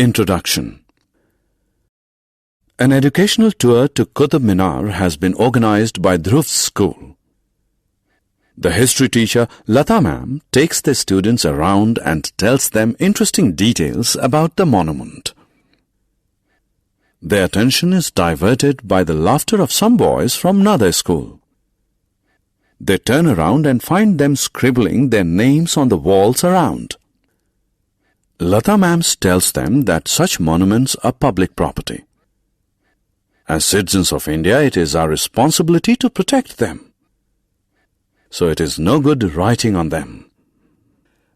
Introduction. An educational tour to Qutb Minar has been organized by Dhruv's school. The history teacher, Lata ma'am, takes the students around and tells them interesting details about the monument. Their attention is diverted by the laughter of some boys from another school. They turn around and find them scribbling their names on the walls around. Lata ma'am tells them that such monuments are public property. As citizens of India, it is our responsibility to protect them. So it is no good writing on them.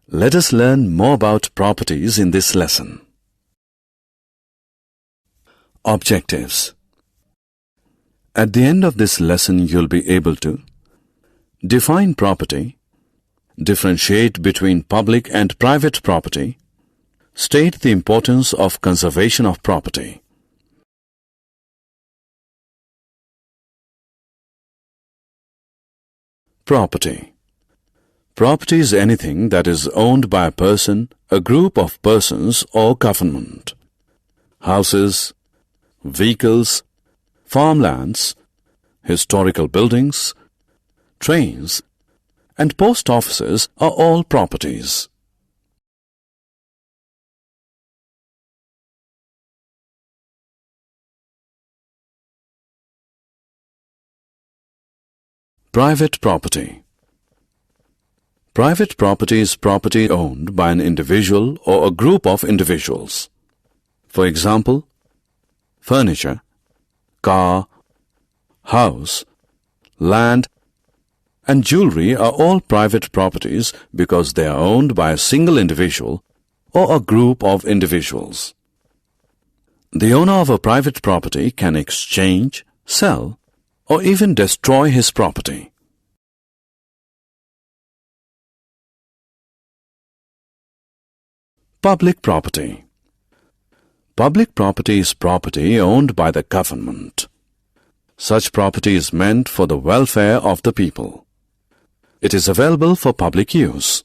Let us learn more about properties in this lesson. Objectives. At the end of this lesson, you'll be able to define property, differentiate between public and private property, state the importance of conservation of property. Property. Property is anything that is owned by a person, a group of persons, or government. Houses, vehicles, farmlands, historical buildings, trains, and post offices are all properties. Private property. Private property is property owned by an individual or a group of individuals. For example, furniture, car, house, land, and jewelry are all private properties because they are owned by a single individual or a group of individuals. The owner of a private property can exchange, sell, or even destroy his property. Public property. Public property is property owned by the government. Such property is meant for the welfare of the people. It is available for public use.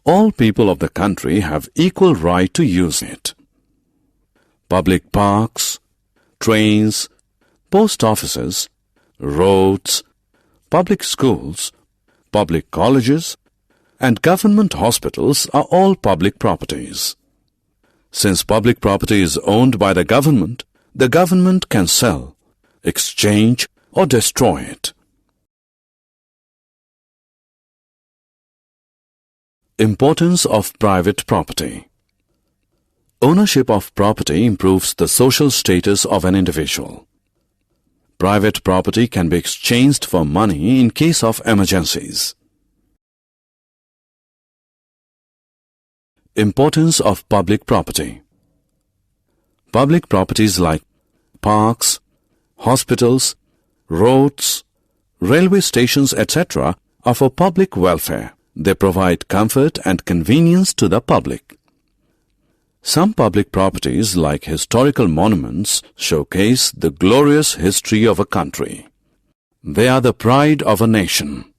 All people of the country have equal right to use it. Public parks, trains, post offices, roads, public schools, public colleges, and government hospitals are all public properties. Since public property is owned by the government can sell, exchange, or destroy it. Importance of private property. Ownership of property improves the social status of an individual. Private property can be exchanged for money in case of emergencies. Importance of public property. Public properties like parks, hospitals, roads, railway stations, etc. are for public welfare. They provide comfort and convenience to the public. Some public properties, like historical monuments, showcase the glorious history of a country. They are the pride of a nation.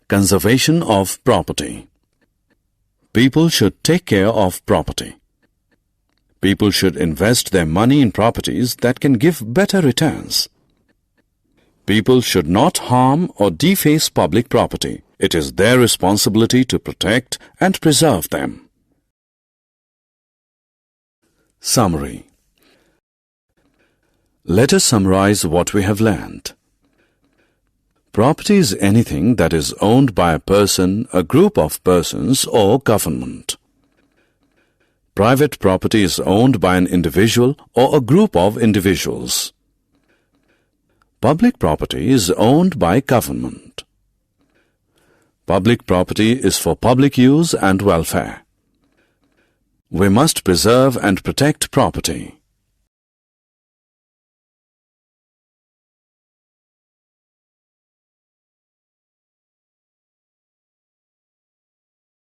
Conservation of property. People should take care of property. People should invest their money in properties that can give better returns. People should not harm or deface public property. It is their responsibility to protect and preserve them. Summary. Let us summarize what we have learned. Property is anything that is owned by a person, a group of persons, or government. Private property is owned by an individual or a group of individuals. Public property is owned by government. Public property is for public use and welfare. We must preserve and protect property.